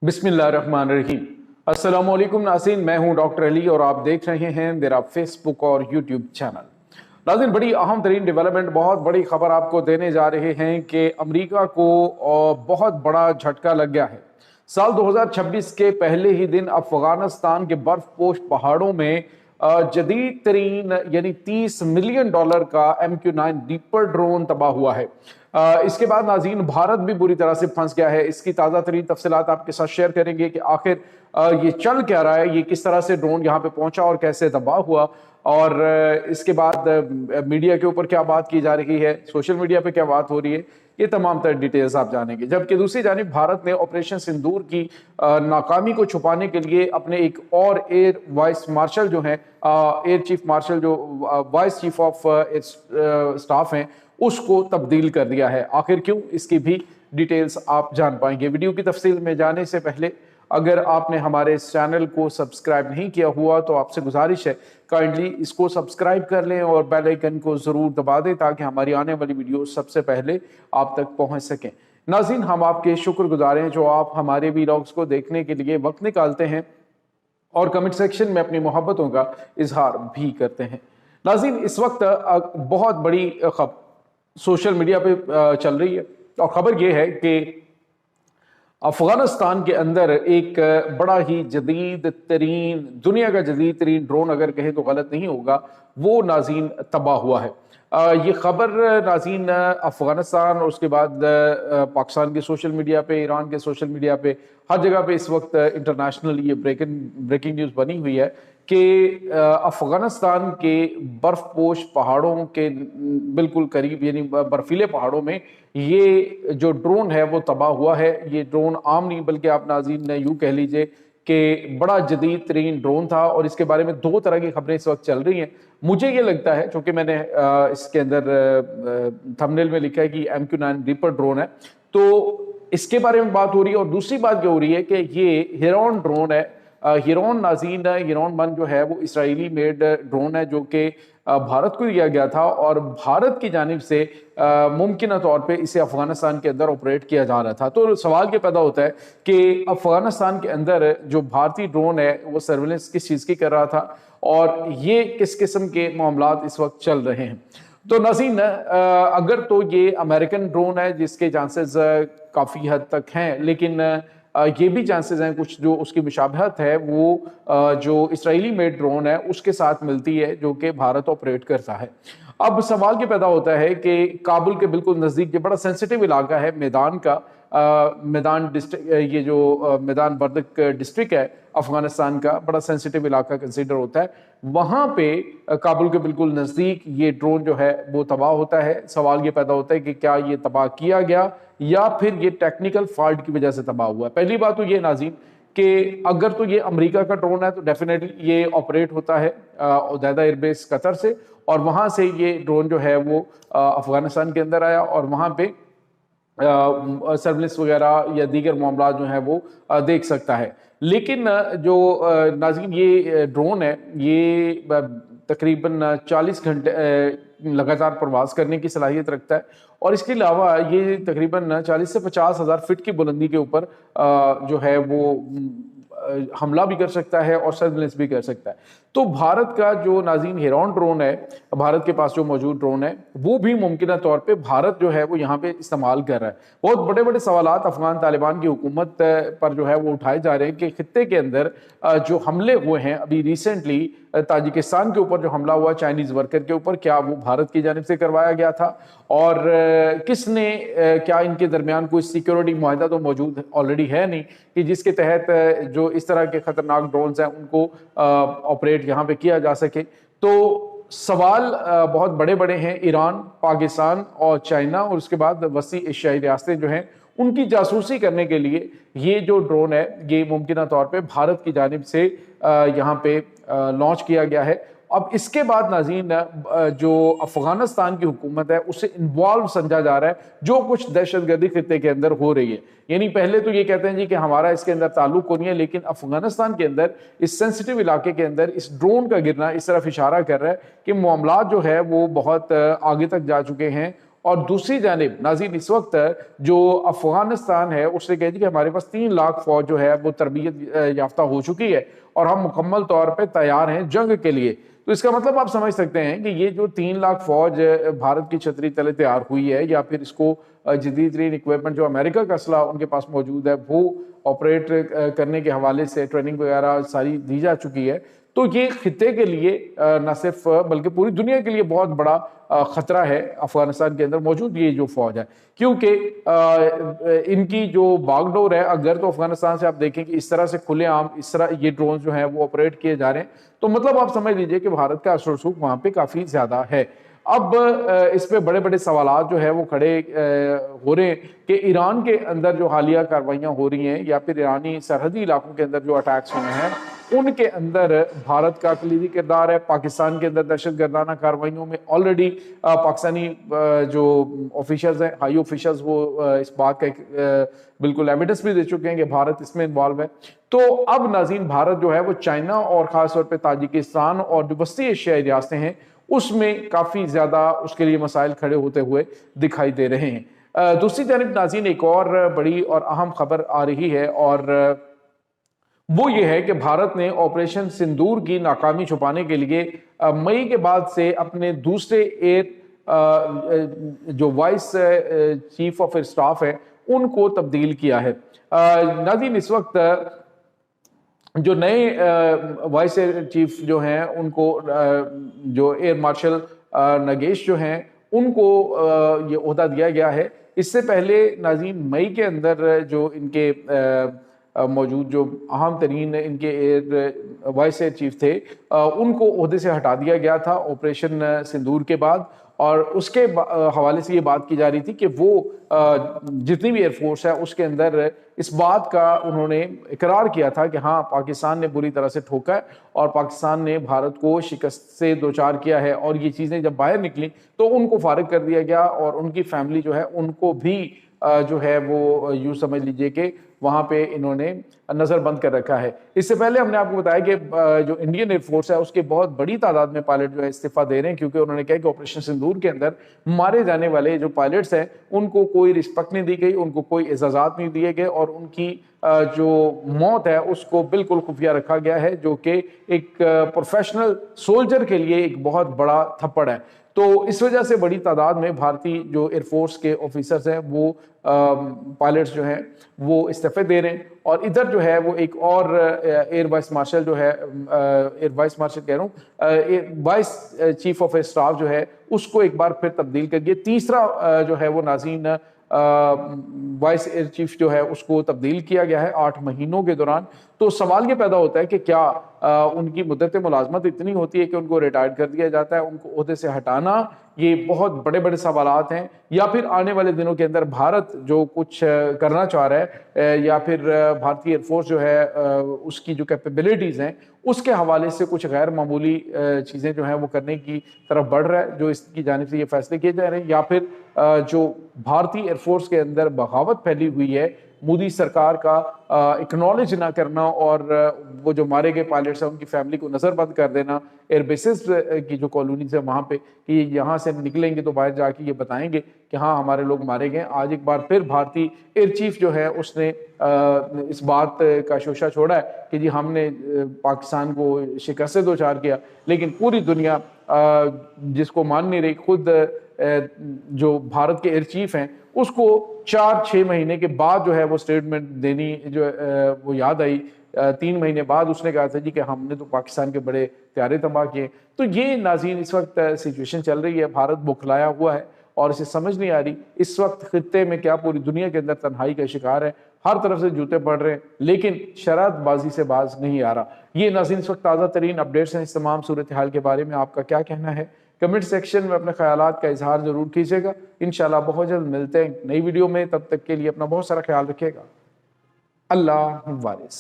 बिस्मिल्लाहिर्रहमानिर्रहीम। अस्सलामुअलैकुम नाज़रीन, मैं हूं डॉक्टर अली और आप देख रहे हैं मेरा फेसबुक और यूट्यूब चैनल। नाज़रीन, बड़ी अहम तरीन डेवलपमेंट, बहुत बड़ी खबर आपको देने जा रहे हैं कि अमेरिका को बहुत बड़ा झटका लग गया है। साल 2026 के पहले ही दिन अफगानिस्तान के बर्फपोश पहाड़ों में जदीद तरीन यानी $30 मिलियन का MQ-9 रीपर ड्रोन तबाह हुआ है। इसके बाद नाज़रीन भारत भी बुरी तरह से फंस गया है। इसकी ताज़ा तरीन तफसीलात आपके साथ शेयर करेंगे कि आखिर ये चल क्या रहा है, ये किस तरह से ड्रोन यहाँ पे पहुंचा और कैसे तबाह हुआ, और इसके बाद मीडिया के ऊपर क्या बात की जा रही है, सोशल मीडिया पे क्या बात हो रही है, ये तमाम तर डिटेल्स आप जानेंगे। जबकि दूसरी जानिब भारत ने ऑपरेशन सिंदूर की नाकामी को छुपाने के लिए अपने एक और एयर वाइस मार्शल जो हैं, एयर चीफ मार्शल जो वाइस चीफ ऑफ स्टाफ हैं, उसको तब्दील कर दिया है। आखिर क्यों, इसकी भी डिटेल्स आप जान पाएंगे। वीडियो की तफसील में जाने से पहले अगर आपने हमारे इस चैनल को सब्सक्राइब नहीं किया हुआ तो आपसे गुजारिश है काइंडली इसको सब्सक्राइब कर लें और बेल आइकन को ज़रूर दबा दें ताकि हमारी आने वाली वीडियो सबसे पहले आप तक पहुंच सकें। नाज़रीन, हम आपके शुक्रगुजार हैं जो आप हमारे वीडियोस को देखने के लिए वक्त निकालते हैं और कमेंट सेक्शन में अपनी मोहब्बतों का इजहार भी करते हैं। नाज़रीन, इस वक्त बहुत बड़ी खबर सोशल मीडिया पे चल रही है और खबर ये है कि अफगानिस्तान के अंदर एक बड़ा ही जदीद तरीन, दुनिया का जदीद तरीन ड्रोन अगर कहे तो गलत नहीं होगा, वो नाज़रीन तबाह हुआ है। ये खबर नाज़रीन अफगानिस्तान और उसके बाद पाकिस्तान के सोशल मीडिया पे, ईरान के सोशल मीडिया पे, हर जगह पे इस वक्त इंटरनेशनल ये ब्रेकिंग न्यूज़ बनी हुई है कि अफगानिस्तान के बर्फपोश पहाड़ों के बिल्कुल करीब यानी बर्फीले पहाड़ों में ये जो ड्रोन है वो तबाह हुआ है। ये ड्रोन आम नहीं बल्कि आप नाज़रीन यूँ कह लीजिए कि बड़ा जदीद तरीन ड्रोन था और इसके बारे में दो तरह की खबरें इस वक्त चल रही हैं। मुझे ये लगता है, चूंकि मैंने इसके अंदर थंबनेल में लिखा है कि MQ-9 रीपर ड्रोन है, तो इसके बारे में बात हो रही है। और दूसरी बात क्या हो रही है कि ये हेरॉन ड्रोन है। हेरॉन नाज़रीन, हेरॉन 1 जो है वो इसराइली मेड ड्रोन है जो कि भारत को दिया गया था और भारत की जानिब से मुमकिन तौर पे इसे अफगानिस्तान के अंदर ऑपरेट किया जा रहा था। तो सवाल ये पैदा होता है कि अफगानिस्तान के अंदर जो भारतीय ड्रोन है वो सर्विलेंस किस चीज़ की कर रहा था और ये किस किस्म के मामलात इस वक्त चल रहे हैं। तो नाज़रीन, अगर तो ये अमेरिकन ड्रोन है जिसके चांसेस काफ़ी हद तक हैं, लेकिन ये भी चांसेस हैं कुछ जो उसकी मुशाबहत है वो जो इसराइली मेड ड्रोन है उसके साथ मिलती है जो कि भारत ऑपरेट करता है। अब सवाल ये पैदा होता है कि काबुल के बिल्कुल नज़दीक ये बड़ा सेंसिटिव इलाका है, मैदान का मैदान डिस्ट्रिक्ट, ये जो मैदान बर्दक डिस्ट्रिक्ट है अफगानिस्तान का, बड़ा सेंसिटिव इलाका कंसिडर होता है। वहाँ पे काबुल के बिल्कुल नज़दीक ये ड्रोन जो है वो तबाह होता है। सवाल ये पैदा होता है कि क्या ये तबाह किया गया या फिर ये टेक्निकल फॉल्ट की वजह से तबाह हुआ है। पहली बात तो ये नाज़रीन कि अगर तो ये अमेरिका का ड्रोन है तो डेफिनेटली ये ऑपरेट होता है उदैदा एयरबेस कतर से, और वहाँ से ये ड्रोन जो है वो अफगानिस्तान के अंदर आया और वहाँ पे सर्विलेंस वगैरह या दीगर मामला जो है वो देख सकता है। लेकिन जो नाज़रीन ये ड्रोन है ये तकरीबन 40 घंटे लगातार प्रवास करने की सलाहियत रखता है और इसके अलावा ये तकरीबन 40 से 50 हज़ार फीट की बुलंदी के ऊपर जो है वो हमला भी कर सकता है और सर्विलेंस भी कर सकता है। तो भारत का जो नाज़रीन हेरॉन ड्रोन है, भारत के पास जो मौजूद ड्रोन है वो भी मुमकिन तौर पे भारत जो है वो यहाँ पे इस्तेमाल कर रहा है। बहुत बड़े बड़े सवालात अफगान तालिबान की हुकूमत पर जो है वो उठाए जा रहे हैं कि खित्ते के अंदर जो हमले हुए हैं, अभी रिसेंटली ताजिकिस्तान के ऊपर जो हमला हुआ चाइनीज़ वर्कर के ऊपर, क्या वो भारत की जानिब से करवाया गया था और किसने, क्या इनके दरमियान कोई सिक्योरिटी मुआहदा तो मौजूद ऑलरेडी है नहीं कि जिसके तहत जो इस तरह के खतरनाक ड्रोन्स हैं उनको ऑपरेट यहाँ पे किया जा सके। तो सवाल बहुत बड़े बड़े हैं। ईरान, पाकिस्तान और चाइना और उसके बाद वसी एशियाई रियासतें जो हैं उनकी जासूसी करने के लिए ये जो ड्रोन है ये मुमकिन तौर पे भारत की जानिब से यहाँ पे लॉन्च किया गया है। अब इसके बाद नाज़रीन जो अफगानिस्तान की हुकूमत है उससे इन्वॉल्व समझा जा रहा है जो कुछ दहशतगर्दी खित्ते के अंदर हो रही है। यानी पहले तो ये कहते हैं जी कि हमारा इसके अंदर ताल्लुक को नहीं है, लेकिन अफगानिस्तान के अंदर इस सेंसिटिव इलाके के अंदर इस ड्रोन का गिरना इस तरफ इशारा कर रहा है कि मामला जो है वो बहुत आगे तक जा चुके हैं اور دوسری جانب ناظرین اس وقت جو افغانستان ہے اس نے کہا کہ ہمارے پاس 3 لاکھ فوج جو ہے وہ تربیت یافتہ ہو چکی ہے اور ہم مکمل طور پہ تیار ہیں جنگ کے لیے. تو اس کا مطلب آپ سمجھ سکتے ہیں کہ یہ جو 3 لاکھ فوج بھارت کی چھتری تلے تیار ہوئی ہے یا پھر اس کو جدید ترین اکوپمنٹ جو امریکہ کا اسلحہ ان کے پاس موجود ہے وہ آپریٹ کرنے کے حوالے سے ٹریننگ وغیرہ ساری دی جا چکی ہے. تو یہ خطے کے لیے نہ صرف بلکہ پوری دنیا کے لیے بہت بڑا خطرہ ہے افغانستان کے اندر موجود یہ جو فوج ہے, کیونکہ ان کی جو باغ ڈور ہے اگر تو افغانستان سے آپ دیکھیں کہ اس طرح سے کھلے عام اس طرح یہ ڈرون جو ہیں وہ آپریٹ کیے جا رہے ہیں تو مطلب آپ سمجھ لیجئے کہ بھارت کا اثر و رسوخ وہاں پہ کافی زیادہ ہے. اب اس پہ بڑے بڑے سوالات جو ہے وہ کھڑے ہو رہے ہیں کہ ایران کے اندر جو حالیہ کارروائیاں ہو رہی ہیں یا پھر ایرانی سرحدی علاقوں کے اندر جو اٹیکس ہوئے ہیں ان کے اندر بھارت کا کلیدی کردار ہے. پاکستان کے اندر دہشت گردانہ کارروائیوں میں آلریڈی پاکستانی جو آفیشلز ہیں ہائی آفیشلز وہ اس بات کا ایک بالکل ایویڈنس بھی دے چکے ہیں کہ بھارت اس میں انوالو ہے. تو اب ناظرین بھارت جو ہے وہ چائنا اور خاص طور پہ تاجکستان اور جو وسطی ایشیائی ریاستیں ہیں اس میں کافی زیادہ اس کے لیے مسائل کھڑے ہوتے ہوئے دکھائی دے رہے ہیں. دوسری جانب ناظرین ایک اور بڑی اور اہم خبر آ رہی ہے اور وہ یہ ہے کہ بھارت نے آپریشن سندور کی ناکامی چھپانے کے لیے مئی کے بعد سے اپنے دوسرے جو وائس چیف آف اسٹاف ہے ان کو تبدیل کیا ہے. ناظرین اس وقت جو نئے وائس ایئر چیف جو ہیں ان کو جو ایئر مارشل نگیش جو ہیں ان کو یہ عہدہ دیا گیا ہے. اس سے پہلے ناظرین مئی کے اندر جو ان کے موجود جو اہم ترین ان کے وائس ایئر چیف تھے ان کو عہدے سے ہٹا دیا گیا تھا آپریشن سندور کے بعد, اور اس کے حوالے سے یہ بات کی جا رہی تھی کہ وہ جتنی بھی ایئر فورس ہے اس کے اندر اس بات کا انہوں نے اقرار کیا تھا کہ ہاں پاکستان نے بری طرح سے ٹھوکا ہے اور پاکستان نے بھارت کو شکست سے دوچار کیا ہے, اور یہ چیزیں جب باہر نکلی تو ان کو فارغ کر دیا گیا اور ان کی فیملی جو ہے ان کو بھی جو ہے وہ یوں سمجھ لیجئے کہ وہاں پہ انہوں نے نظر بند کر رکھا ہے. اس سے پہلے ہم نے آپ کو بتایا کہ جو انڈین ایئر فورس ہے اس کے بہت بڑی تعداد میں پائلٹ جو ہے استعفیٰ دے رہے ہیں, کیونکہ انہوں نے کہا کہ آپریشن سندور کے اندر مارے جانے والے جو پائلٹس ہیں ان کو کوئی رسپیکٹ نہیں دی گئی, ان کو کوئی اعزازات نہیں دیے گئے اور ان کی جو موت ہے اس کو بالکل خفیہ رکھا گیا ہے, جو کہ ایک پروفیشنل سولجر کے لیے ایک بہت بڑا تھپڑ ہے. تو اس وجہ سے بڑی تعداد میں بھارتی جو ایئر فورس کے آفیسرز ہیں وہ پائلٹس جو ہیں وہ استعفے دے رہے ہیں, اور ادھر جو ہے وہ ایک اور ایئر وائس مارشل جو ہے ایئر وائس مارشل کہہ رہا ہوں وائس چیف آف اسٹاف جو ہے اس کو ایک بار پھر تبدیل کر دیا. تیسرا جو ہے وہ ناظرین وائس ایئر چیف جو ہے اس کو تبدیل کیا گیا ہے 8 مہینوں کے دوران. تو سوال یہ پیدا ہوتا ہے کہ کیا ان کی مدت ملازمت اتنی ہوتی ہے کہ ان کو ریٹائر کر دیا جاتا ہے, ان کو عہدے سے ہٹانا یہ بہت بڑے بڑے سوالات ہیں, یا پھر آنے والے دنوں کے اندر بھارت جو کچھ کرنا چاہ رہا ہے یا پھر بھارتی ایئر فورس جو ہے اس کی جو کیپیبلٹیز ہیں اس کے حوالے سے کچھ غیر معمولی چیزیں جو ہیں وہ کرنے کی طرف بڑھ رہا ہے جو اس کی جانب سے یہ فیصلے کیے جا رہے ہیں, یا پھر جو بھارتی ایئر فورس کے اندر بغاوت پھیلی ہوئی ہے مودی سرکار کا اکنالج نہ کرنا اور وہ جو مارے گئے پائلٹس ہیں ان کی فیملی کو نظر بند کر دینا, ایئر بیسز کی جو کالونیز ہیں وہاں پہ کہ یہاں سے نکلیں گے تو باہر جا کے یہ بتائیں گے کہ ہاں ہمارے لوگ مارے گئے. آج ایک بار پھر بھارتی ایئر چیف جو ہے اس نے اس بات کا شوشہ چھوڑا ہے کہ جی ہم نے پاکستان کو شکست سے دوچار کیا, لیکن پوری دنیا جس کو مان نہیں رہی, خود جو بھارت کے ایئر چیف ہیں اس کو 4-6 مہینے کے بعد جو ہے وہ سٹیٹمنٹ دینی جو وہ یاد آئی. 3 مہینے بعد اس نے کہا تھا جی کہ ہم نے تو پاکستان کے بڑے طیارے تباہ کیے. تو یہ ناظرین اس وقت سچویشن چل رہی ہے, بھارت بکھلایا ہوا ہے اور اسے سمجھ نہیں آ رہی اس وقت خطے میں کیا پوری دنیا کے اندر تنہائی کا شکار ہے, ہر طرف سے جوتے پڑ رہے ہیں لیکن شرارت بازی سے باز نہیں آ رہا. یہ ناظرین اس وقت تازہ ترین اپڈیٹس ہیں. اس تمام صورتحال کے بارے میں آپ کا کیا کہنا ہے؟ کمنٹ سیکشن میں اپنے خیالات کا اظہار ضرور کیجیے گا. انشاءاللہ بہت جلد ملتے ہیں نئی ویڈیو میں, تب تک کے لیے اپنا بہت سارا خیال رکھیے گا. اللہ حافظ.